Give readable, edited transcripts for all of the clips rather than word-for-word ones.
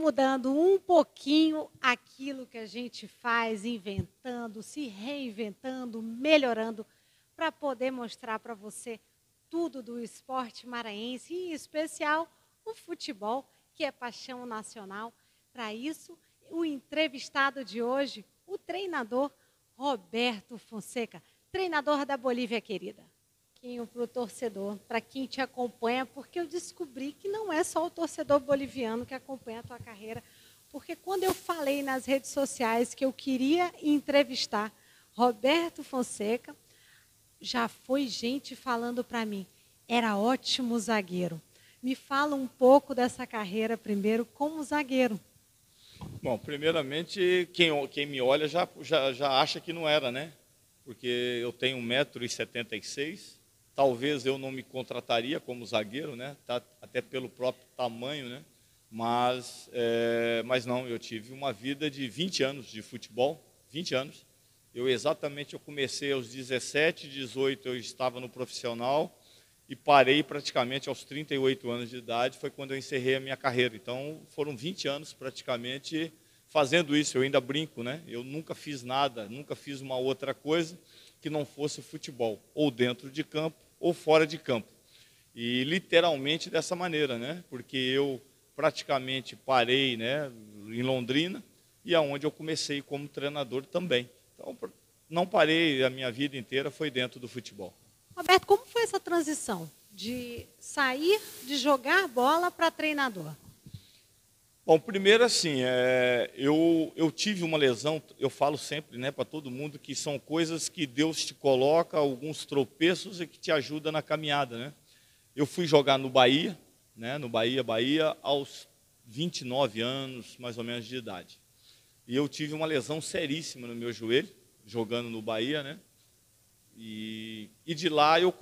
mudando um pouquinho aquilo que a gente faz, inventando, se reinventando, melhorando, para poder mostrar para você tudo do esporte maranhense, em especial o futebol, que é paixão nacional. Para isso, o entrevistado de hoje, o treinador Roberto Fonseca, treinador da Bolívia Querida. Para o torcedor, para quem te acompanha, porque eu descobri que não é só o torcedor boliviano que acompanha a tua carreira, porque quando eu falei nas redes sociais que eu queria entrevistar Roberto Fonseca, já foi gente falando para mim, era ótimo zagueiro. Me fala um pouco dessa carreira primeiro como zagueiro. Bom, primeiramente, quem me olha já acha que não era, né? Porque eu tenho 1,76 m, talvez eu não me contrataria como zagueiro, né? Até pelo próprio tamanho, né? Mas não, eu tive uma vida de 20 anos de futebol, 20 anos. Eu comecei aos 17, 18 eu estava no profissional e parei praticamente aos 38 anos de idade, foi quando eu encerrei a minha carreira. Então, foram 20 anos praticamente fazendo isso. Eu ainda brinco, né? Eu nunca fiz nada, nunca fiz uma outra coisa que não fosse futebol, ou dentro de campo, ou fora de campo. E literalmente dessa maneira, né? Porque eu praticamente parei, né, em Londrina, e aonde eu comecei como treinador também. Então, não parei a minha vida inteira, foi dentro do futebol. Roberto, como foi essa transição de sair de jogar bola para treinador? Bom, primeiro assim, eu tive uma lesão, eu falo sempre, né, para todo mundo que são coisas que Deus te coloca, alguns tropeços e que te ajuda na caminhada, né? Eu fui jogar no Bahia, né, no Bahia, aos 29 anos, mais ou menos, de idade. E eu tive uma lesão seríssima no meu joelho, jogando no Bahia, né? E de lá eu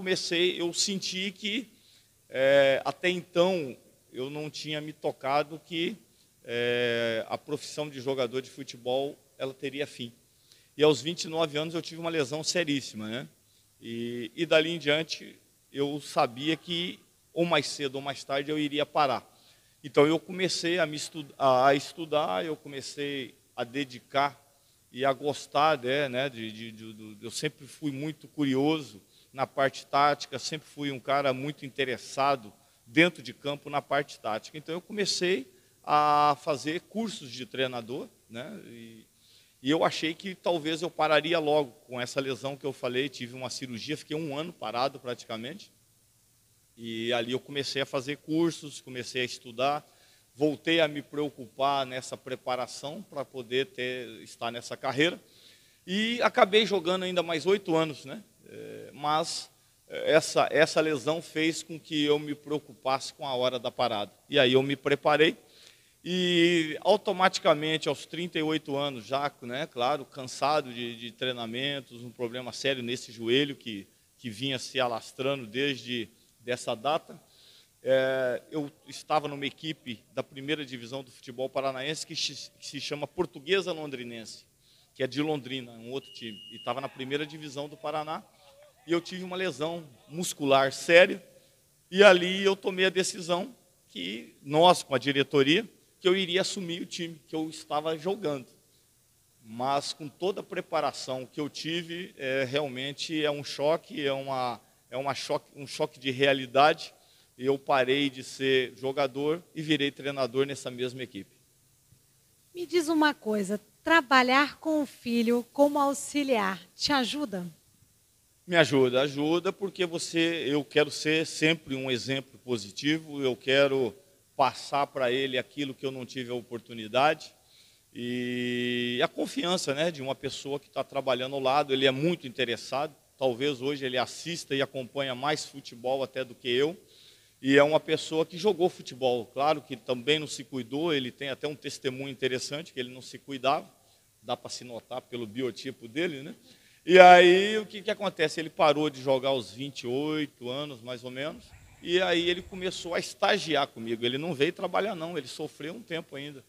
senti que até então eu não tinha me tocado que a profissão de jogador de futebol ela teria fim. E aos 29 anos eu tive uma lesão seríssima, né? E dali em diante eu sabia que ou mais cedo ou mais tarde eu iria parar. Então eu comecei a estudar, eu comecei a dedicar e a gostar, né, eu sempre fui muito curioso na parte tática, sempre fui um cara muito interessado dentro de campo na parte tática. Então eu comecei a fazer cursos de treinador, né, e eu achei que talvez eu pararia logo com essa lesão que eu falei, tive uma cirurgia, fiquei 1 ano parado praticamente, e ali eu comecei a fazer cursos, comecei a estudar, voltei a me preocupar nessa preparação para poder estar nessa carreira. E acabei jogando ainda mais 8 anos, né? Mas essa lesão fez com que eu me preocupasse com a hora da parada. E aí eu me preparei e automaticamente aos 38 anos já, né, claro, cansado de treinamentos, um problema sério nesse joelho que vinha se alastrando desde dessa data. Eu estava numa equipe da primeira divisão do futebol paranaense que se chama Portuguesa Londrinense, que é de Londrina, um outro time, e estava na primeira divisão do Paraná, e eu tive uma lesão muscular séria, e ali eu tomei a decisão que nós, com a diretoria, que eu iria assumir o time que eu estava jogando. Mas com toda a preparação que eu tive, realmente é um choque, um choque de realidade. Eu parei de ser jogador e virei treinador nessa mesma equipe. Me diz uma coisa, trabalhar com o filho como auxiliar te ajuda? Me ajuda porque eu quero ser sempre um exemplo positivo, eu quero passar para ele aquilo que eu não tive a oportunidade e a confiança, né, de uma pessoa que está trabalhando ao lado, ele é muito interessado, talvez hoje ele assista e acompanha mais futebol até do que eu, e é uma pessoa que jogou futebol, claro que também não se cuidou, ele tem até um testemunho interessante, que ele não se cuidava, dá para se notar pelo biotipo dele, né? E aí o que acontece? Ele parou de jogar aos 28 anos, mais ou menos, e aí ele começou a estagiar comigo, ele não veio trabalhar não, ele sofreu um tempo ainda.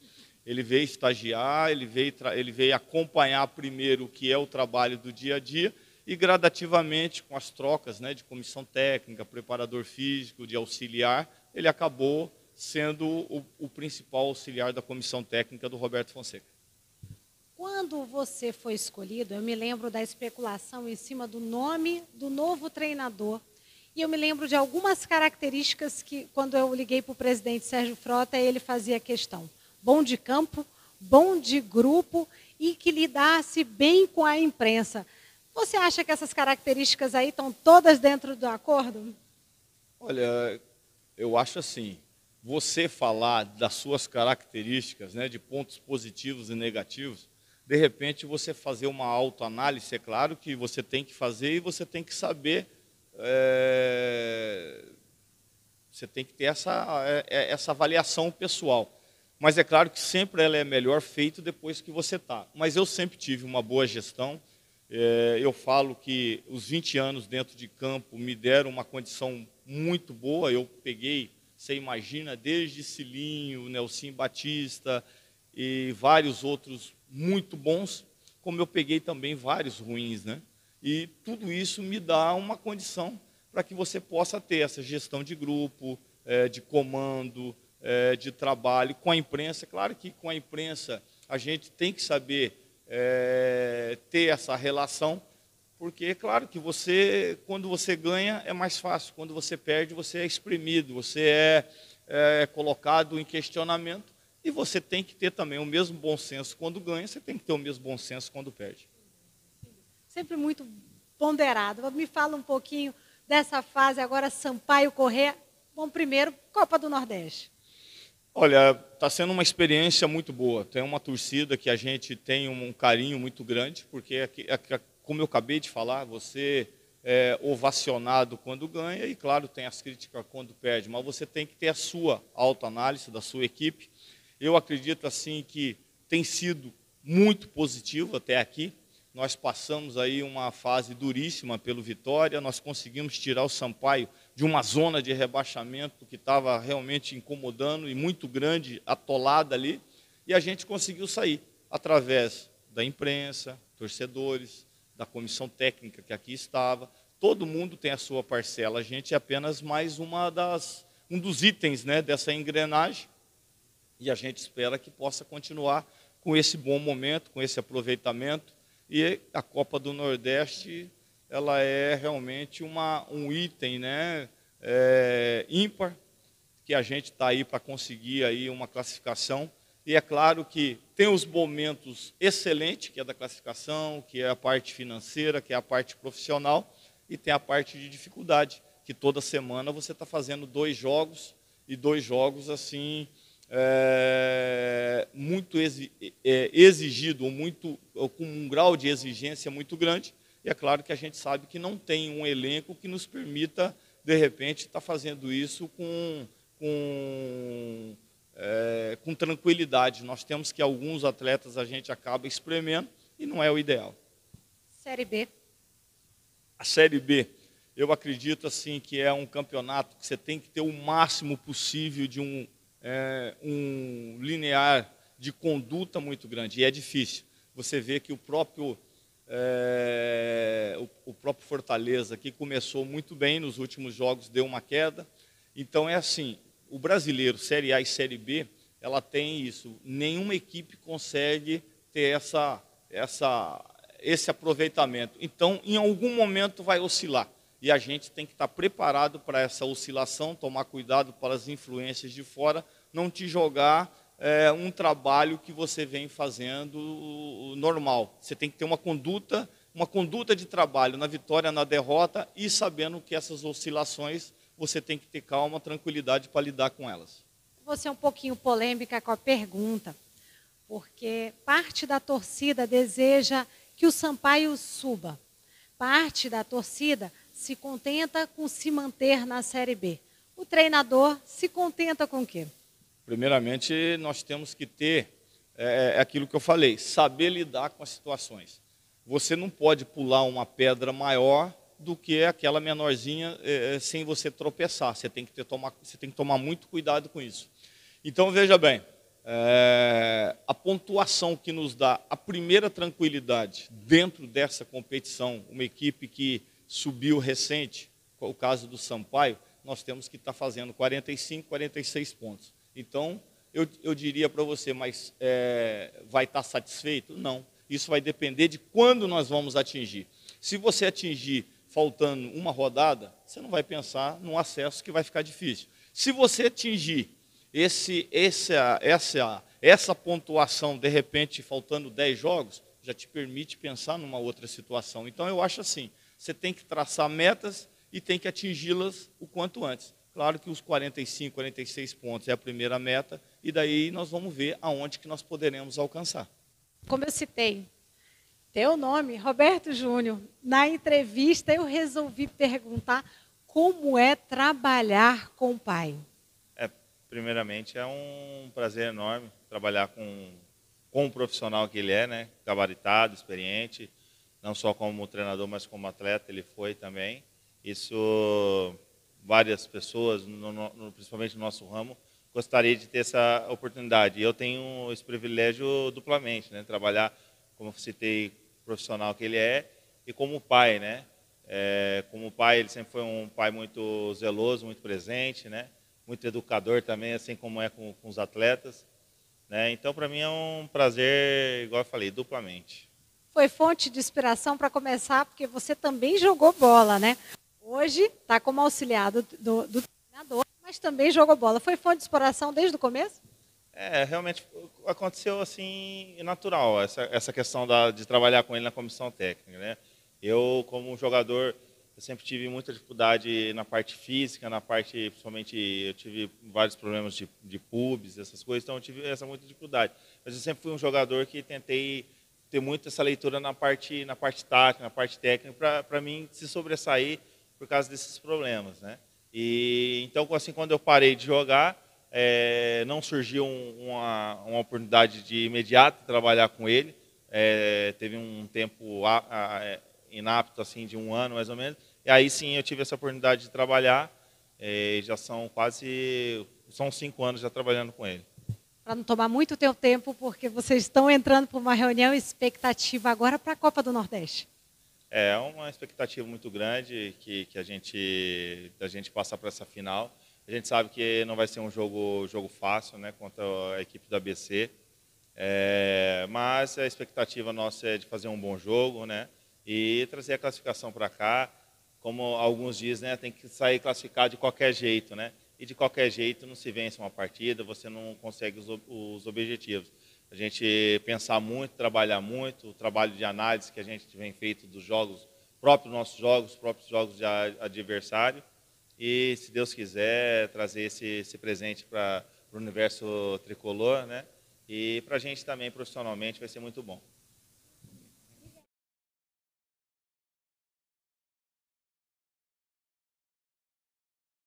Ele veio estagiar, ele veio acompanhar primeiro o que é o trabalho do dia a dia, e gradativamente, com as trocas, né, de comissão técnica, preparador físico, de auxiliar, ele acabou sendo o principal auxiliar da comissão técnica do Roberto Fonseca. Quando você foi escolhido, eu me lembro da especulação em cima do nome do novo treinador. E eu me lembro de algumas características que, quando eu liguei para o presidente Sérgio Frota, ele fazia questão. Bom de campo, bom de grupo e que lidasse bem com a imprensa. Você acha que essas características aí estão todas dentro do acordo? Olha, eu acho assim, você falar das suas características, né, de pontos positivos e negativos, de repente você fazer uma autoanálise, é claro que você tem que fazer e você tem que saber, você tem que ter essa avaliação pessoal. Mas é claro que sempre ela é melhor feita depois que você está. Mas eu sempre tive uma boa gestão. Eu falo que os 20 anos dentro de campo me deram uma condição muito boa. Eu peguei, você imagina, desde Cilinho, Nelson Batista e vários outros muito bons, como eu peguei também vários ruins, né? E tudo isso me dá uma condição para que você possa ter essa gestão de grupo, de comando, de trabalho com a imprensa. Claro que com a imprensa a gente tem que saber ter essa relação, porque é claro que você, quando você ganha, é mais fácil. Quando você perde, você é exprimido, você é colocado em questionamento. E você tem que ter também o mesmo bom senso quando ganha, você tem que ter o mesmo bom senso quando perde. Sempre muito ponderado. Me fala um pouquinho dessa fase agora, Sampaio Corrêa. Bom, primeiro, Copa do Nordeste. Olha, está sendo uma experiência muito boa. Tem uma torcida que a gente tem um carinho muito grande, porque, como eu acabei de falar, você é ovacionado quando ganha e, claro, tem as críticas quando perde, mas você tem que ter a sua autoanálise da sua equipe. Eu acredito assim que tem sido muito positivo até aqui. Nós passamos aí uma fase duríssima pelo Vitória, nós conseguimos tirar o Sampaio de uma zona de rebaixamento que estava realmente incomodando e muito grande, atolada ali, e a gente conseguiu sair através da imprensa, torcedores, da comissão técnica que aqui estava. Todo mundo tem a sua parcela, a gente é apenas mais um dos itens, né, dessa engrenagem. E a gente espera que possa continuar com esse bom momento, com esse aproveitamento. E a Copa do Nordeste, ela é realmente um item, né, ímpar, que a gente está aí para conseguir aí uma classificação. E é claro que tem os momentos excelentes, que é da classificação, que é a parte financeira, que é a parte profissional, e tem a parte de dificuldade, que toda semana você está fazendo 2 jogos, e 2 jogos assim... muito exigido, com um grau de exigência muito grande, e é claro que a gente sabe que não tem um elenco que nos permita, de repente, estar fazendo isso com tranquilidade. Nós temos que alguns atletas a gente acaba espremendo e não é o ideal. Série B. A Série B, eu acredito assim que é um campeonato que você tem que ter o máximo possível de um linear de conduta muito grande, e é difícil. Você vê que o próprio Fortaleza, que começou muito bem nos últimos jogos, deu uma queda. Então é assim, o brasileiro, Série A e Série B, ela tem isso. Nenhuma equipe consegue ter esse aproveitamento. Então, em algum momento vai oscilar. E a gente tem que estar preparado para essa oscilação, tomar cuidado para as influências de fora, não te jogar um trabalho que você vem fazendo normal. Você tem que ter uma conduta de trabalho na vitória, na derrota, e sabendo que essas oscilações você tem que ter calma, tranquilidade para lidar com elas. Vou ser um pouquinho polêmica com a pergunta, porque parte da torcida deseja que o Sampaio suba. Parte da torcida se contenta com se manter na Série B. O treinador se contenta com o quê? Primeiramente, nós temos que ter aquilo que eu falei, saber lidar com as situações. Você não pode pular uma pedra maior do que aquela menorzinha sem você tropeçar. Você tem que tomar muito cuidado com isso. Então, veja bem, a pontuação que nos dá a primeira tranquilidade dentro dessa competição, uma equipe que subiu recente, o caso do Sampaio, nós temos que estar fazendo 45, 46 pontos. Então, eu diria para você, mas vai estar satisfeito? Não. Isso vai depender de quando nós vamos atingir. Se você atingir faltando uma rodada, você não vai pensar num acesso que vai ficar difícil. Se você atingir essa pontuação, de repente, faltando 10 jogos, já te permite pensar numa outra situação. Então, eu acho assim, você tem que traçar metas e tem que atingi-las o quanto antes. Claro que os 45, 46 pontos é a primeira meta, e daí nós vamos ver aonde que nós poderemos alcançar. Como eu citei, teu nome, Roberto Júnior, na entrevista eu resolvi perguntar como é trabalhar com o pai. Primeiramente, é um prazer enorme trabalhar com um profissional que ele é, né? Gabaritado, experiente, não só como treinador, mas como atleta, ele foi também. Isso, várias pessoas, principalmente no nosso ramo, gostaria de ter essa oportunidade. Eu tenho esse privilégio duplamente, né? Trabalhar, como eu citei, profissional que ele é, e como pai, né? Como pai, ele sempre foi um pai muito zeloso, muito presente, né? Muito educador também, assim como é com os atletas, né? Então, para mim é um prazer, igual eu falei, duplamente. Foi fonte de inspiração para começar, porque você também jogou bola, né? Hoje está como auxiliar do treinador, mas também jogou bola. Foi fonte de inspiração desde o começo? Realmente aconteceu assim, natural, essa questão de trabalhar com ele na comissão técnica, né? Eu, como jogador, eu sempre tive muita dificuldade na parte física, na parte, principalmente, eu tive vários problemas de pubis, essas coisas, então eu tive essa muita dificuldade. Mas eu sempre fui um jogador que tentei ter muito essa leitura na parte tática, na parte técnica, para mim se sobressair por causa desses problemas, né? E então, assim, quando eu parei de jogar, não surgiu uma oportunidade de imediato trabalhar com ele. Teve um tempo inapto, assim, de 1 ano mais ou menos. E aí sim eu tive essa oportunidade de trabalhar. Já são 5 anos já trabalhando com ele. Para não tomar muito teu tempo, porque vocês estão entrando para uma reunião expectativa agora para a Copa do Nordeste. É uma expectativa muito grande da gente passar para essa final. A gente sabe que não vai ser um jogo fácil, né, contra a equipe do ABC. Mas a expectativa nossa é de fazer um bom jogo, né, e trazer a classificação para cá. Como alguns dizem, né, tem que sair classificado de qualquer jeito, né? E de qualquer jeito não se vence uma partida, você não consegue os objetivos. A gente pensar muito, trabalhar muito, o trabalho de análise que a gente vem feito dos jogos, próprios jogos de adversário, e, se Deus quiser, trazer esse presente para o universo tricolor, né? E para a gente também, profissionalmente, vai ser muito bom.